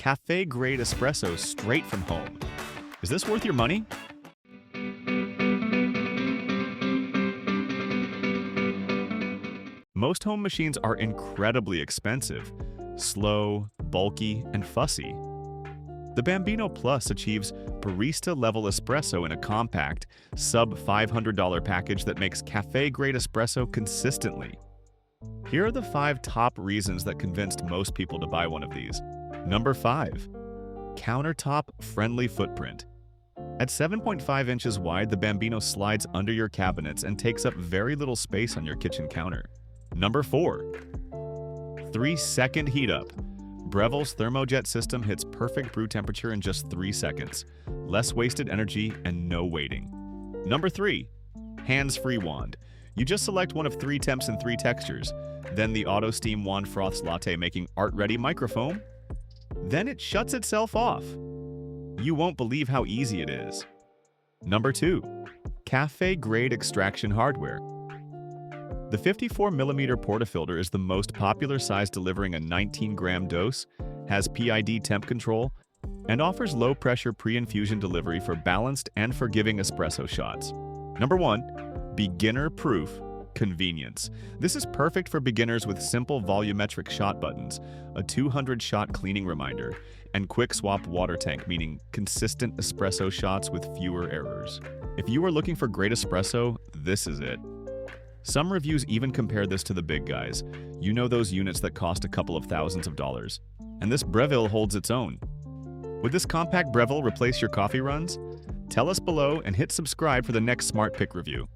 cafe-grade espresso straight from home. Is this worth your money? Most home machines are incredibly expensive, slow, bulky, and fussy. The Bambino Plus achieves barista-level espresso in a compact, sub-$500 package that makes cafe-grade espresso consistently. Here are the 5 top reasons that convinced most people to buy one of these. Number 5. Countertop-friendly footprint. At 7.5 inches wide, the Bambino slides under your cabinets and takes up very little space on your kitchen counter. Number 4. 3-second heat up. Breville's ThermoJet system hits perfect brew temperature in just 3 seconds. Less wasted energy and no waiting. Number 3. Hands-free wand. You just select one of 3 temps and 3 textures. Then the auto steam wand froths latte, making art-ready microfoam. Then it shuts itself off. You won't believe how easy it is. Number 2. Cafe-grade extraction hardware. The 54mm portafilter is the most popular size, delivering a 19-gram dose, has PID temp control, and offers low-pressure pre-infusion delivery for balanced and forgiving espresso shots. Number 1. Beginner-proof convenience. This is perfect for beginners with simple volumetric shot buttons, a 200-shot cleaning reminder, and quick-swap water tank, meaning consistent espresso shots with fewer errors. If you are looking for great espresso, this is it. Some reviews even compare this to the big guys. You know, those units that cost a couple of thousands of dollars. And this Breville holds its own. Would this compact Breville replace your coffee runs? Tell us below and hit subscribe for the next Smart Pick review.